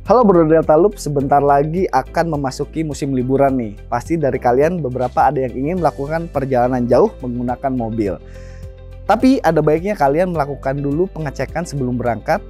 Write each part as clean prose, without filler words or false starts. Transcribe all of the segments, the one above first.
Halo Bro Delta Loop, sebentar lagi akan memasuki musim liburan nih. Pasti dari kalian beberapa ada yang ingin melakukan perjalanan jauh menggunakan mobil. Tapi ada baiknya kalian melakukan dulu pengecekan sebelum berangkat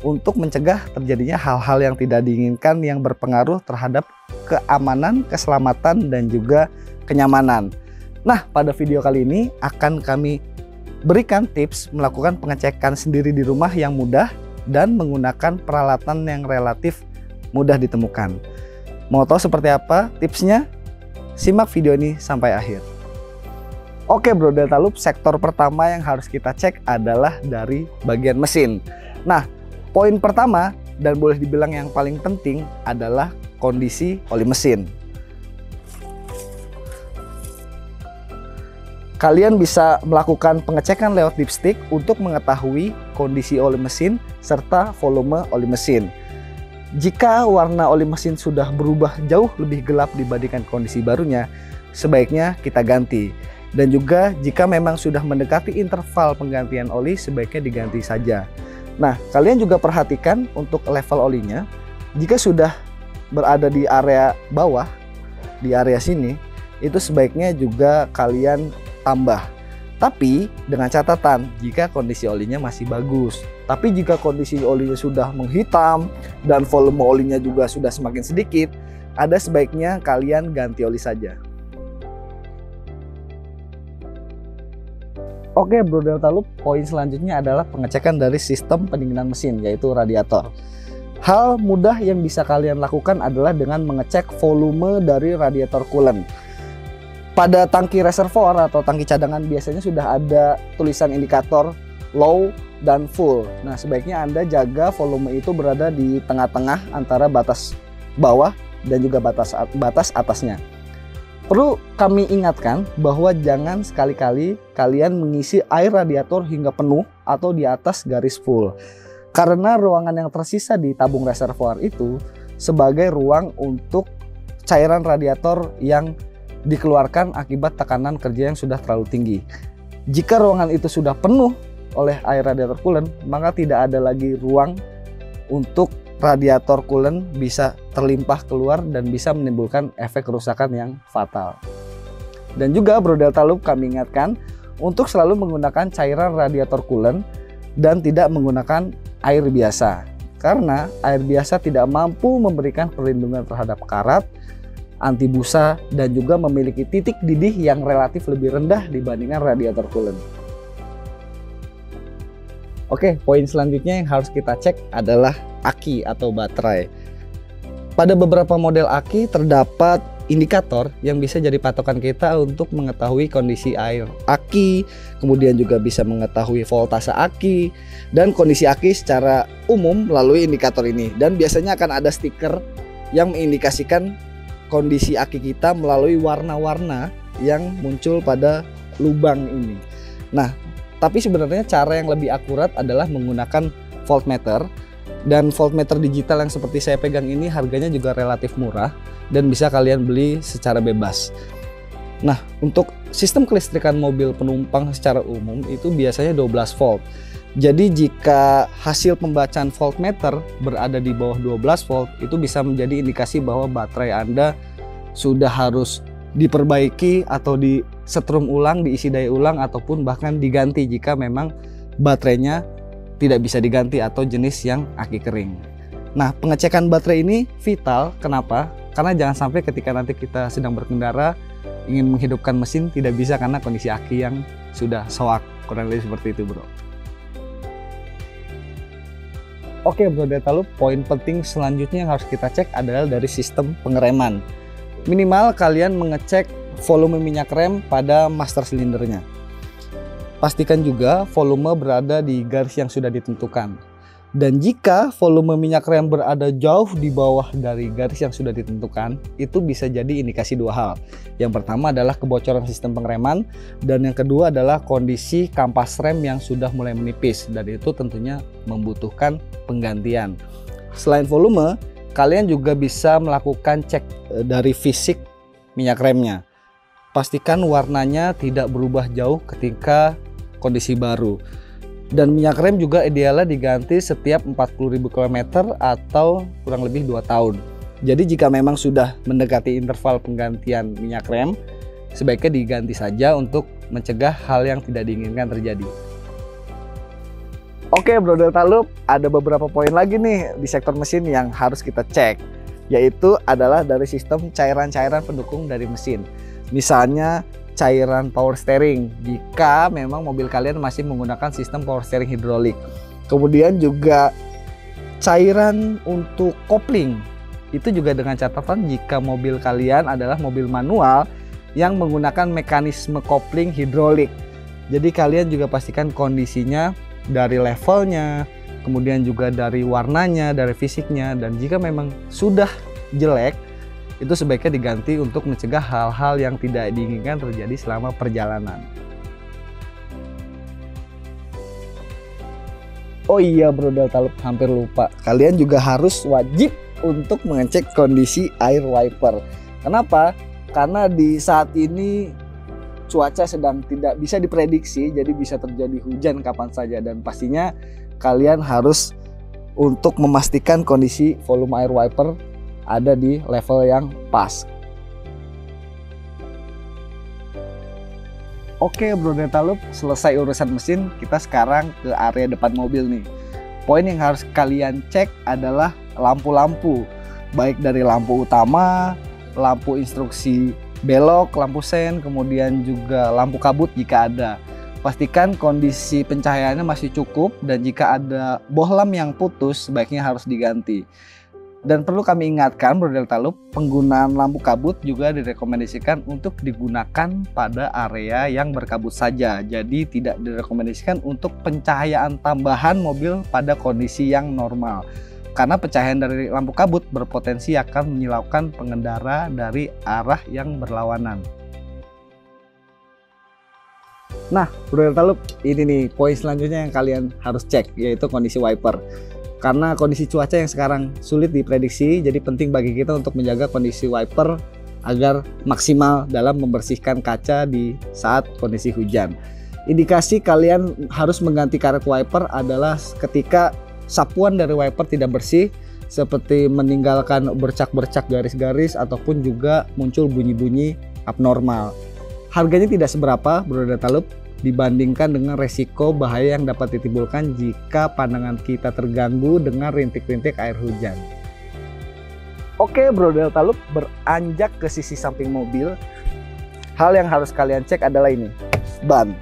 untuk mencegah terjadinya hal-hal yang tidak diinginkan yang berpengaruh terhadap keamanan, keselamatan, dan juga kenyamanan. Nah, pada video kali ini akan kami berikan tips melakukan pengecekan sendiri di rumah yang mudah dan menggunakan peralatan yang relatif mudah ditemukan. Mau tahu seperti apa tipsnya? Simak video ini sampai akhir. Oke Bro Delta Loop, sektor pertama yang harus kita cek adalah dari bagian mesin. Nah, poin pertama dan boleh dibilang yang paling penting adalah kondisi oli mesin. Kalian bisa melakukan pengecekan lewat dipstick untuk mengetahui kondisi oli mesin serta volume oli mesin. Jika warna oli mesin sudah berubah jauh lebih gelap dibandingkan kondisi barunya, sebaiknya kita ganti. Dan juga jika memang sudah mendekati interval penggantian oli, sebaiknya diganti saja. Nah, kalian juga perhatikan untuk level olinya. Jika sudah berada di area bawah, di area sini, itu sebaiknya juga kalian tambah. Tapi dengan catatan jika kondisi olinya masih bagus. Tapi jika kondisi olinya sudah menghitam dan volume olinya juga sudah semakin sedikit, ada sebaiknya kalian ganti oli saja. Oke Bro Delta Loop, poin selanjutnya adalah pengecekan dari sistem pendinginan mesin, yaitu radiator. Hal mudah yang bisa kalian lakukan adalah dengan mengecek volume dari radiator coolant. Pada tangki reservoir atau tangki cadangan biasanya sudah ada tulisan indikator low dan full. Nah, sebaiknya Anda jaga volume itu berada di tengah-tengah antara batas bawah dan juga batas atasnya. Perlu kami ingatkan bahwa jangan sekali-kali kalian mengisi air radiator hingga penuh atau di atas garis full. Karena ruangan yang tersisa di tabung reservoir itu sebagai ruang untuk cairan radiator yang dikeluarkan akibat tekanan kerja yang sudah terlalu tinggi. Jika ruangan itu sudah penuh oleh air radiator coolant, maka tidak ada lagi ruang untuk radiator coolant bisa terlimpah keluar dan bisa menimbulkan efek kerusakan yang fatal. Dan juga Bro Delta Loop, kami ingatkan untuk selalu menggunakan cairan radiator coolant dan tidak menggunakan air biasa, karena air biasa tidak mampu memberikan perlindungan terhadap karat, anti busa, dan juga memiliki titik didih yang relatif lebih rendah dibandingkan radiator coolant. Oke, poin selanjutnya yang harus kita cek adalah aki atau baterai. Pada beberapa model aki terdapat indikator yang bisa jadi patokan kita untuk mengetahui kondisi air aki, kemudian juga bisa mengetahui voltase aki dan kondisi aki secara umum melalui indikator ini. Dan biasanya akan ada stiker yang mengindikasikan kondisi aki kita melalui warna-warna yang muncul pada lubang ini. Nah, tapi sebenarnya cara yang lebih akurat adalah menggunakan voltmeter. Dan voltmeter digital yang seperti saya pegang ini harganya juga relatif murah dan bisa kalian beli secara bebas. Nah, untuk sistem kelistrikan mobil penumpang secara umum itu biasanya 12 volt. Jadi jika hasil pembacaan voltmeter berada di bawah 12 volt, itu bisa menjadi indikasi bahwa baterai Anda sudah harus diperbaiki atau disetrum ulang, diisi daya ulang, ataupun bahkan diganti jika memang baterainya tidak bisa diganti atau jenis yang aki kering. Nah, pengecekan baterai ini vital. Kenapa? Karena jangan sampai ketika nanti kita sedang berkendara ingin menghidupkan mesin tidak bisa karena kondisi aki yang sudah soak. Kurang lebih seperti itu, Bro. Oke Bro Delta Loop, poin penting selanjutnya yang harus kita cek adalah dari sistem pengereman. Minimal kalian mengecek volume minyak rem pada master silindernya. Pastikan juga volume berada di garis yang sudah ditentukan. Dan jika volume minyak rem berada jauh di bawah dari garis yang sudah ditentukan, itu bisa jadi indikasi dua hal. Yang pertama adalah kebocoran sistem pengereman, dan yang kedua adalah kondisi kampas rem yang sudah mulai menipis, dan itu tentunya membutuhkan penggantian. Selain volume, kalian juga bisa melakukan cek dari fisik minyak remnya. Pastikan warnanya tidak berubah jauh ketika kondisi baru. Dan minyak rem juga idealnya diganti setiap 40.000 km atau kurang lebih 2 tahun. Jadi jika memang sudah mendekati interval penggantian minyak rem, sebaiknya diganti saja untuk mencegah hal yang tidak diinginkan terjadi. Oke Bro Delta Loop, ada beberapa poin lagi nih di sektor mesin yang harus kita cek, yaitu adalah dari sistem cairan-cairan pendukung dari mesin. Misalnya cairan power steering jika memang mobil kalian masih menggunakan sistem power steering hidrolik. Kemudian juga cairan untuk kopling. Itu juga dengan catatan jika mobil kalian adalah mobil manual yang menggunakan mekanisme kopling hidrolik. Jadi kalian juga pastikan kondisinya dari levelnya, kemudian juga dari warnanya, dari fisiknya, dan jika memang sudah jelek, itu sebaiknya diganti untuk mencegah hal-hal yang tidak diinginkan terjadi selama perjalanan. Oh iya Bro Delta Loop, hampir lupa. Kalian juga harus wajib untuk mengecek kondisi air wiper. Kenapa? Karena di saat ini cuaca sedang tidak bisa diprediksi, jadi bisa terjadi hujan kapan saja. Dan pastinya kalian harus untuk memastikan kondisi volume air wiper ada di level yang pas. Oke Bro Delta Loop, selesai urusan mesin, kita sekarang ke area depan mobil nih. Poin yang harus kalian cek adalah lampu-lampu, baik dari lampu utama, lampu instruksi belok, lampu sen, kemudian juga lampu kabut jika ada. Pastikan kondisi pencahayaannya masih cukup, dan jika ada bohlam yang putus sebaiknya harus diganti. Dan perlu kami ingatkan Bro Delta Loop, penggunaan lampu kabut juga direkomendasikan untuk digunakan pada area yang berkabut saja. Jadi tidak direkomendasikan untuk pencahayaan tambahan mobil pada kondisi yang normal. Karena pencahayaan dari lampu kabut berpotensi akan menyilaukan pengendara dari arah yang berlawanan. Nah Bro Delta Loop, ini nih poin selanjutnya yang kalian harus cek, yaitu kondisi wiper. Karena kondisi cuaca yang sekarang sulit diprediksi, jadi penting bagi kita untuk menjaga kondisi wiper agar maksimal dalam membersihkan kaca di saat kondisi hujan. Indikasi kalian harus mengganti karet wiper adalah ketika sapuan dari wiper tidak bersih, seperti meninggalkan bercak-bercak garis-garis ataupun juga muncul bunyi-bunyi abnormal. Harganya tidak seberapa Bro Delta Loop dibandingkan dengan resiko bahaya yang dapat ditimbulkan jika pandangan kita terganggu dengan rintik-rintik air hujan. Oke Bro Delta Loop, beranjak ke sisi samping mobil, hal yang harus kalian cek adalah ini, ban.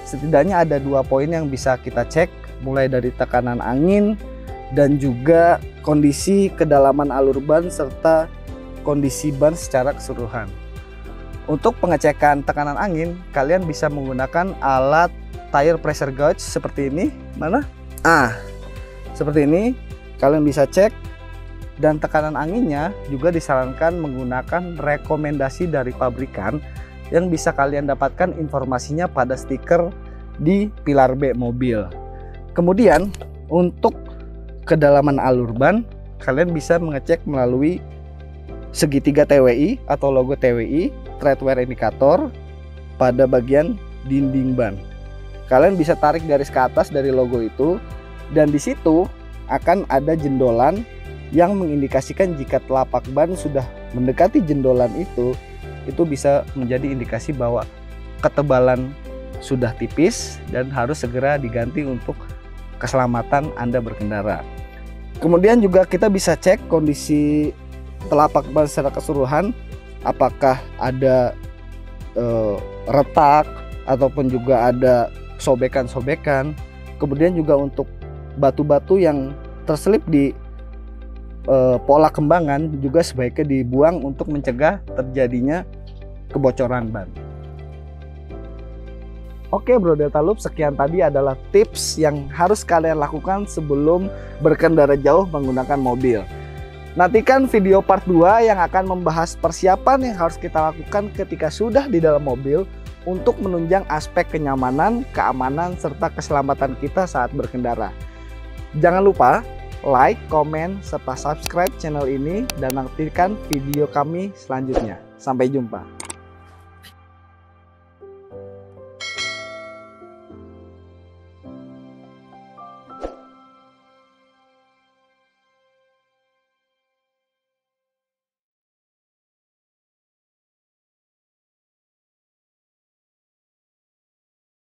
Setidaknya ada 2 poin yang bisa kita cek, mulai dari tekanan angin dan juga kondisi kedalaman alur ban serta kondisi ban secara keseluruhan. Untuk pengecekan tekanan angin, kalian bisa menggunakan alat tire pressure gauge seperti ini. Mana? Seperti ini. Kalian bisa cek. Dan tekanan anginnya juga disarankan menggunakan rekomendasi dari pabrikan yang bisa kalian dapatkan informasinya pada stiker di pilar B mobil. Kemudian untuk kedalaman alur ban, kalian bisa mengecek melalui segitiga TWI atau logo TWI, tread wear indicator pada bagian dinding ban. Kalian bisa tarik garis ke atas dari logo itu, dan di situ akan ada jendolan yang mengindikasikan jika telapak ban sudah mendekati jendolan itu bisa menjadi indikasi bahwa ketebalan sudah tipis dan harus segera diganti untuk keselamatan Anda berkendara. Kemudian juga kita bisa cek kondisi telapak ban secara keseluruhan, apakah ada retak ataupun juga ada sobekan-sobekan. Kemudian juga untuk batu-batu yang terselip di pola kembangan juga sebaiknya dibuang untuk mencegah terjadinya kebocoran ban. Oke Bro Delta Loop, sekian tadi adalah tips yang harus kalian lakukan sebelum berkendara jauh menggunakan mobil. Nantikan video part 2 yang akan membahas persiapan yang harus kita lakukan ketika sudah di dalam mobil untuk menunjang aspek kenyamanan, keamanan, serta keselamatan kita saat berkendara. Jangan lupa like, komen, serta subscribe channel ini dan nantikan video kami selanjutnya. Sampai jumpa.